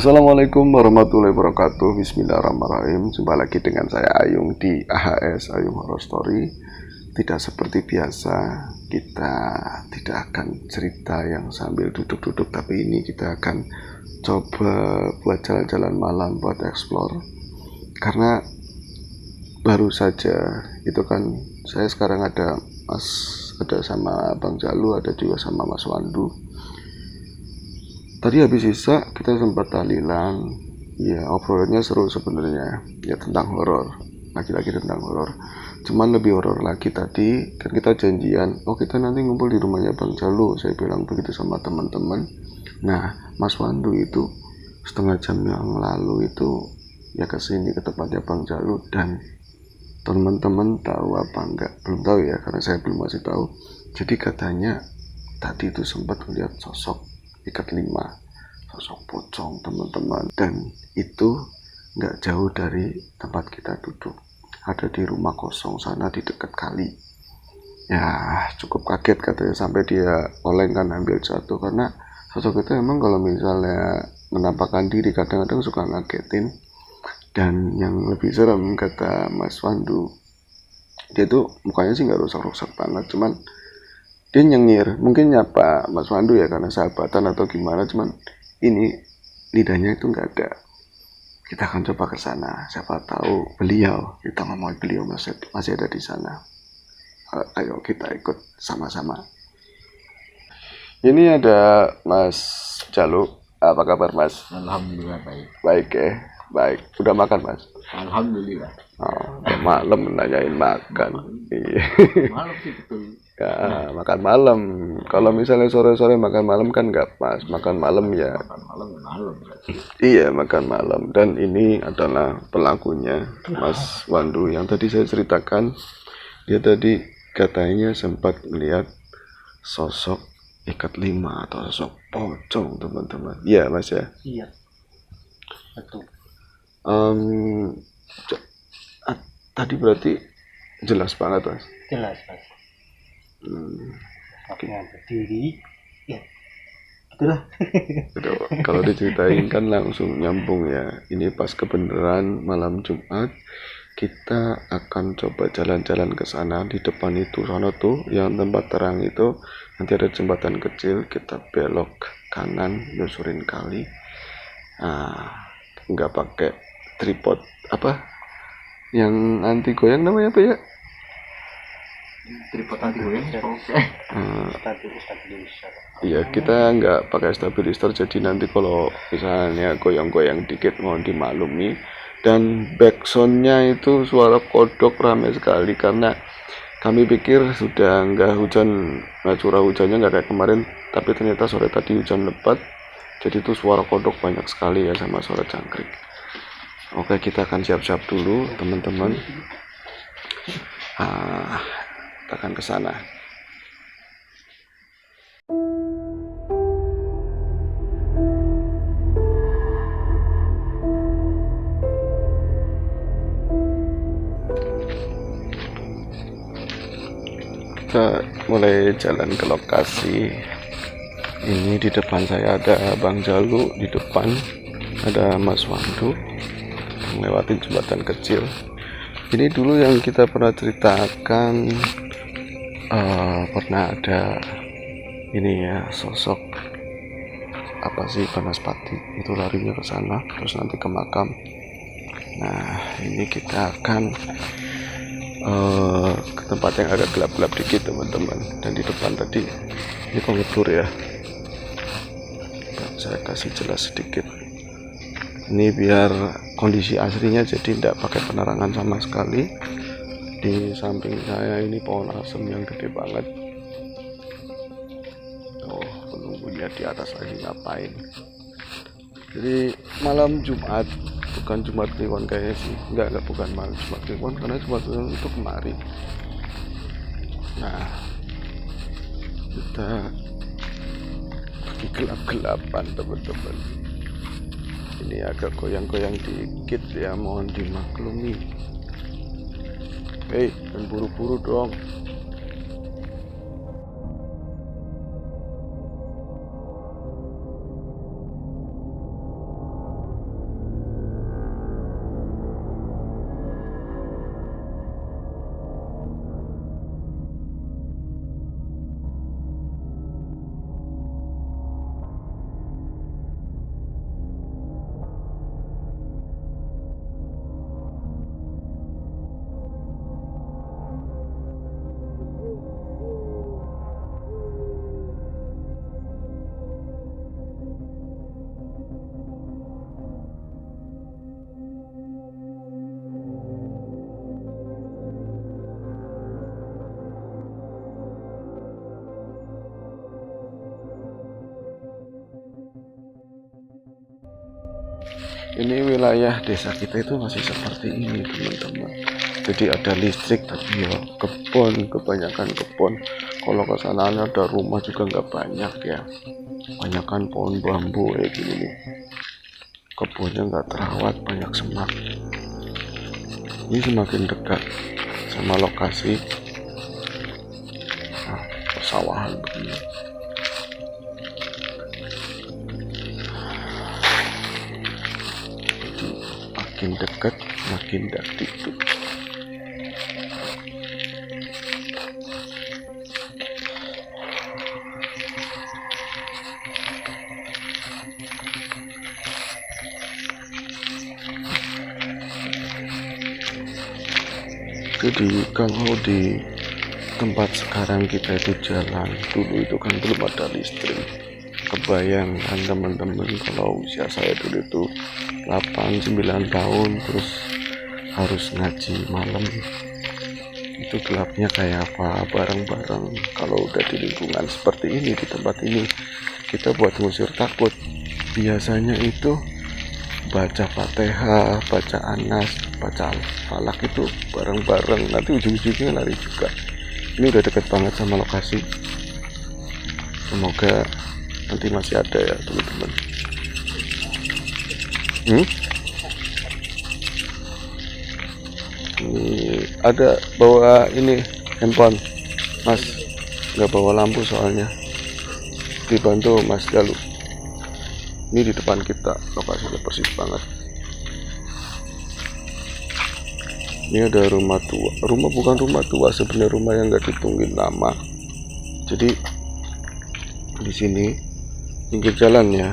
Assalamualaikum warahmatullahi wabarakatuh. Bismillahirrahmanirrahim. Jumpa lagi dengan saya Ayung di AHS Ayung Horror Story. Tidak seperti biasa, kita tidak akan cerita yang sambil duduk-duduk, tapi ini kita akan coba buat jalan-jalan malam, buat explore. Karena baru saja itu kan saya sekarang ada sama Bang Jalu, ada juga sama Mas Wandu. Tadi habis sisa kita sempat tahlilan, ya obrolannya seru sebenarnya, ya tentang horor, lagi-lagi tentang horor. Cuman lebih horor lagi tadi, kan kita janjian, oh kita nanti ngumpul di rumahnya Bang Jalu, saya bilang begitu sama teman-teman. Nah, Mas Wandu itu setengah jam yang lalu itu ya kesini ke tempatnya Bang Jalu, dan teman-teman tahu apa enggak? Belum tahu ya, karena saya belum masih tahu. Jadi katanya tadi itu sempat melihat sosok ikat 5, sosok pocong teman-teman, dan itu nggak jauh dari tempat kita duduk, ada di rumah kosong sana di dekat kali. Ya cukup kaget katanya, sampai dia oleng kan ambil jatuh, karena sosok itu emang kalau misalnya menampakkan diri kadang-kadang suka ngagetin. Dan yang lebih serem kata Mas Wandu, dia tuh mukanya sih nggak rusak-rusak banget, cuman dia nyengir, mungkin nyapa Mas Wandu ya karena sahabatan atau gimana, cuman ini lidahnya itu nggak ada. Kita akan coba ke sana, siapa tahu beliau, kita ngomong beliau masih ada di sana. Ayo kita ikut sama-sama. Ini ada Mas Jalu, apa kabar Mas? Alhamdulillah baik. Baik ya, baik. Udah makan Mas? Alhamdulillah. Oh, malam nanyain makan. Iya. Malam sih betul. Ya, makan malam. Kalau misalnya sore-sore makan malam kan nggak pas. Makan malam ya. Makan malam. Iya, makan malam. Dan ini adalah pelakunya, Mas Wandu, yang tadi saya ceritakan. Dia tadi katanya sempat melihat sosok ikat 5 atau sosok pocong, teman-teman. Iya, Mas ya. Iya. Betul. Tadi berarti jelas banget, Mas. Jelas, Mas. Kakinya berdiri. Ya. Itulah. Kalau diceritain kan langsung nyambung ya. Ini pas kebenaran malam Jumat, kita akan coba jalan-jalan ke sana. Di depan itu sana tuh yang tempat terang itu nanti ada jembatan kecil, kita belok kanan nyusurin kali. Nggak pakai tripod apa yang anti goyang namanya apa ya? Tripod anti goyang. Oke. Iya, kita nggak pakai stabilizer, jadi nanti kalau misalnya goyang-goyang dikit mohon dimaklumi. Dan backsoundnya itu suara kodok ramai sekali, karena kami pikir sudah nggak hujan, nggak curah hujannya nggak kayak kemarin, tapi ternyata sore tadi hujan lebat, jadi itu suara kodok banyak sekali ya, sama suara jangkrik. Oke, kita akan siap-siap dulu teman-teman. Kita akan ke sana. Kita mulai jalan ke lokasi. Ini di depan saya ada Bang Jalu, di depan ada Mas Wandu melewati jembatan kecil. Ini dulu yang kita pernah ceritakan, pernah ada ini ya, sosok apa sih, Banaspati itu larinya ke sana terus nanti ke makam. Nah ini kita akan ke tempat yang agak gelap-gelap dikit teman-teman. Dan di depan tadi ini kok ngeblur ya, saya kasih jelas sedikit ini biar kondisi aslinya, jadi tidak pakai penerangan sama sekali. Di samping saya ini pohon asem yang gede banget. Penunggunya di atas lagi ngapain. Jadi malam Jumat, bukan Jumat Kliwon kayaknya sih, enggak bukan malam Jumat Kliwon, karena Jumat Kliwon itu kemarin. Nah kita pergi gelap-gelapan teman-teman. Ini agak goyang-goyang dikit ya, mohon dimaklumi. Hei, jangan buru-buru dong. Ini wilayah desa kita itu masih seperti ini teman-teman. Jadi ada listrik tapi ya kebun, kebanyakan kebun. Kalau ke sana ada rumah juga nggak banyak ya, kebanyakan pohon bambu kayak gini nih. Kebunnya nggak terawat, banyak semak. Ini semakin dekat sama lokasi persawahan begini. Makin dekat makin dikduk. Jadi kalau di tempat sekarang kita itu jalan, dulu itu kan belum ada listrik. Kebayang kan teman-teman kalau usia saya dulu itu 8-9 tahun terus harus ngaji malam, itu gelapnya kayak apa bareng-bareng. Kalau udah di lingkungan seperti ini, di tempat ini, kita buat ngusir takut biasanya itu baca Fatihah, baca Anas, baca Al-Falak itu bareng-bareng, nanti ujung-ujungnya lari juga. Ini udah deket banget sama lokasi, semoga nanti masih ada ya teman-teman. Ini ada bawa ini handphone mas, nggak bawa lampu soalnya, dibantu mas Galuh. Ini di depan kita, lokasinya persis banget. Ini ada rumah tua, bukan rumah tua sebenarnya, rumah yang nggak ditungguin lama. Jadi di sini pinggir jalan ya.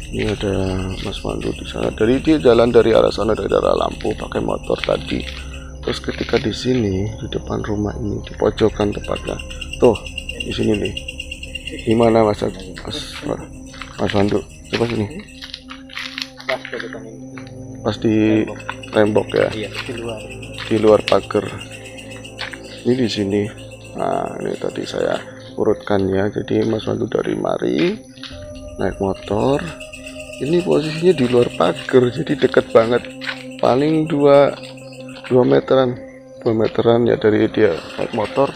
Ini ada Mas Pandu di sana. Dari dia jalan dari arah sana, dari arah lampu pakai motor tadi. Terus ketika di sini di depan rumah ini, di pojokan tepatnya, tuh di sini nih. Gimana Mas Pandu? Coba sini. Pas di tembok ya. Iya, di luar pagar. Ini di sini. Nah, ini tadi saya urutkan ya. Jadi Mas Pandu dari mari naik motor. Ini posisinya di luar pagar, jadi dekat banget. Paling 2 meteran ya dari dia naik motor.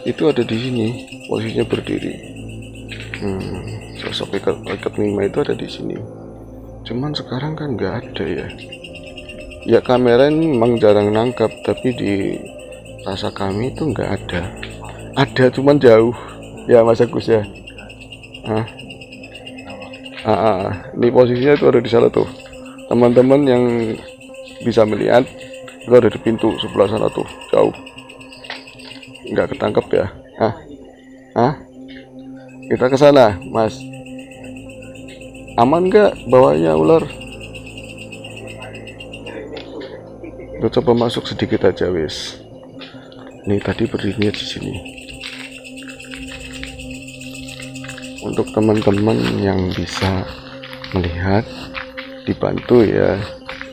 Itu ada di sini, posisinya berdiri. Sosok ikat lima itu ada di sini. Cuman sekarang kan nggak ada ya. Ya kamera ini memang jarang nangkap, tapi di rasa kami itu nggak ada. Ada cuman jauh. Ya Mas Agus ya. Ini posisinya itu ada di sana tuh. Teman-teman yang bisa melihat itu ada di pintu sebelah sana tuh, jauh. Nggak ketangkep ya. Kita ke sana, Mas. Aman nggak bawanya ular? Kita coba masuk sedikit aja, wis. Nih tadi berdirinya di sini. Untuk teman-teman yang bisa melihat, dibantu ya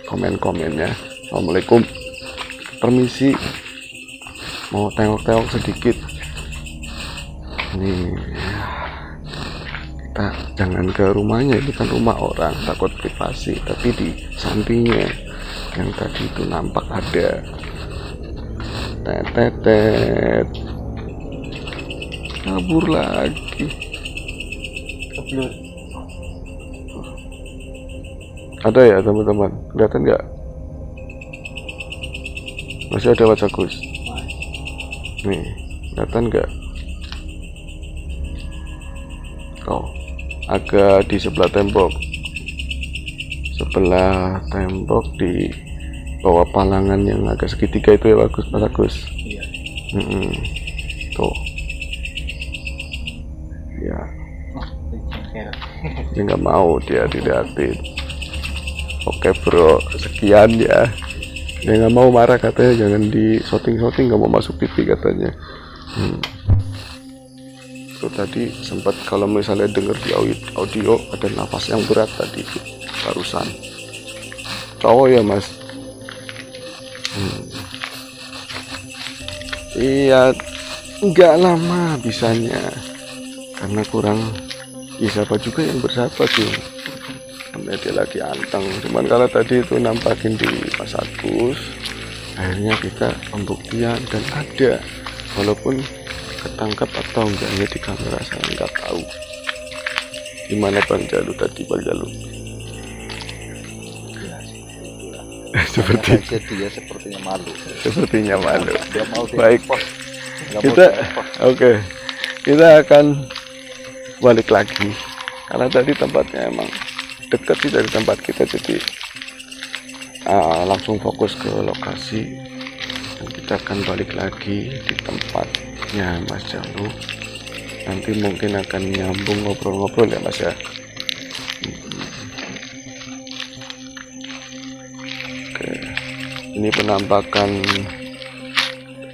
komen-komennya. Assalamualaikum, permisi, mau tengok-tengok sedikit. Ini kita jangan ke rumahnya, ini kan rumah orang, takut privasi. Tapi di sampingnya yang tadi itu nampak ada tetet, kabur lagi. Ada ya teman-teman, kelihatan nggak? Masih ada Mas Agus. Nih, kelihatan nggak? Oh, agak di sebelah tembok. Sebelah tembok di bawah palangan yang agak segitiga itu ya Mas Agus. Iya. Tuh. Ya. Dia nggak mau, dia dilihatin. Oke bro, sekian ya. Dia nggak mau, marah katanya, jangan di shooting, nggak mau masuk TV katanya. Itu tadi sempat kalau misalnya dengar di audio ada nafas yang berat tadi itu barusan. Cowok ya Mas. Iya, nggak lama bisanya karena kurang. Ya siapa juga yang bersahabat tuh. namanya dia lagi anteng. Cuman kalau tadi itu nampakin di Mas Agus, akhirnya kita pembuktian dan ada, walaupun ketangkap atau enggaknya di kamera saya nggak tahu. Gimana Bang Jalu tadi, Bang Jalu? Seperti dia sepertinya malu. sepertinya malu. Dia mau Baik, post. kita oke, kita akan balik lagi karena tadi tempatnya emang dekat sih dari tempat kita, jadi langsung fokus ke lokasi dan kita akan balik lagi di tempatnya Mas Jalu. Nanti mungkin akan nyambung ngobrol-ngobrol ya Mas ya. Oke, ini penampakan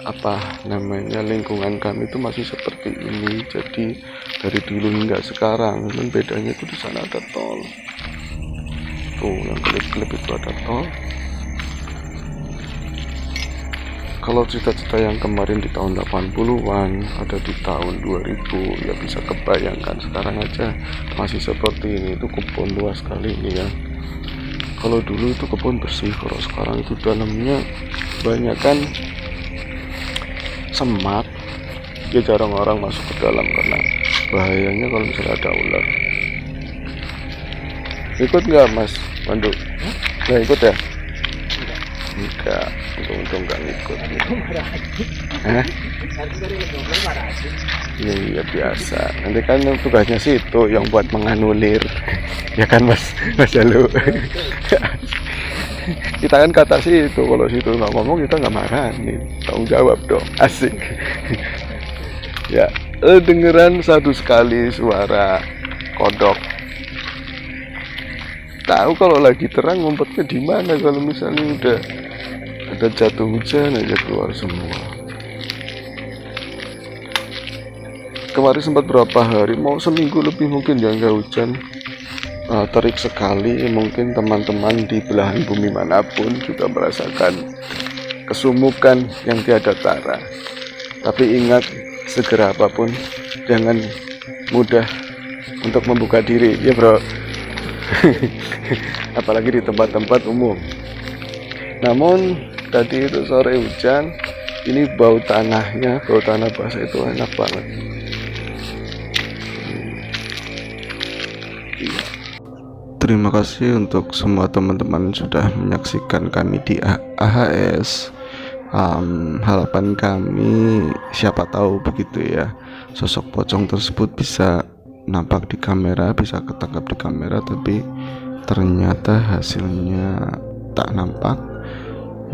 apa namanya lingkungan kami itu masih seperti ini. Jadi dari dulu hingga sekarang, cuman bedanya itu di sana ada tol. Tuh yang kelip-kelip itu ada tol. Kalau cita-cita yang kemarin di tahun 80-an ada di tahun 2000, ya bisa kebayangkan sekarang aja masih seperti ini. Itu kebun luas sekali ini ya. Kalau dulu itu kebun bersih, kalau sekarang itu dalamnya banyak kan semak. Ya jarang orang masuk ke dalam karena bahayanya kalau misalnya ada ular. Ikut nggak Mas Pandu? Nggak ikut ya? Enggak, untung nggak ngikut. Iya biasa. Nanti kan tugasnya situ yang buat menganulir, ya kan Mas Jalu. Kita kan kata situ, kalau situ nggak ngomong kita nggak marah nih, tanggung jawab dong, asik. Ya, dengeran satu sekali suara kodok. Tahu kalau lagi terang ngumpetnya di mana, kalau misalnya udah ada jatuh hujan aja keluar semua. Kemarin sempat berapa hari, mau seminggu lebih mungkin ya nggak hujan. Terik sekali. Mungkin teman-teman di belahan bumi manapun juga merasakan kesumukan yang tiada tara. Tapi ingat, segera apapun jangan mudah untuk membuka diri ya bro. Apalagi di tempat-tempat umum. Namun tadi itu sore hujan, ini bau tanahnya, bau tanah basah itu enak banget. Terima kasih untuk semua teman-teman sudah menyaksikan kami di AHS. Harapan kami, siapa tahu begitu ya, sosok pocong tersebut bisa nampak di kamera, bisa ketangkap di kamera, tapi ternyata hasilnya tak nampak.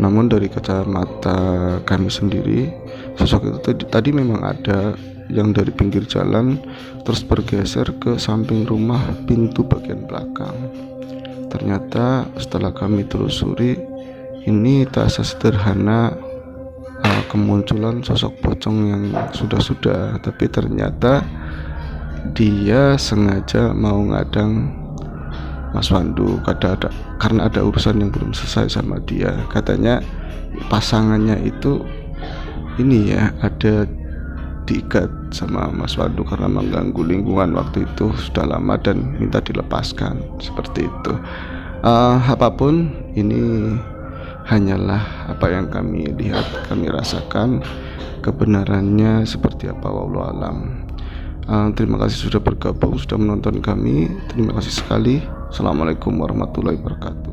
Namun dari kacamata kami sendiri, sosok itu tadi memang ada, yang dari pinggir jalan terus bergeser ke samping rumah pintu bagian belakang. Ternyata setelah kami telusuri, ini tak sesederhana kemunculan sosok pocong yang sudah-sudah, tapi ternyata dia sengaja mau ngadang Mas Pandu karena ada urusan yang belum selesai sama dia. Katanya pasangannya itu ini ya, ada diikat sama Mas Pandu karena mengganggu lingkungan waktu itu sudah lama dan minta dilepaskan, seperti itu. Apapun ini hanyalah apa yang kami lihat, kami rasakan. Kebenarannya seperti apa wallahu alam. Terima kasih sudah bergabung, sudah menonton kami. Terima kasih sekali. Assalamualaikum warahmatullahi wabarakatuh.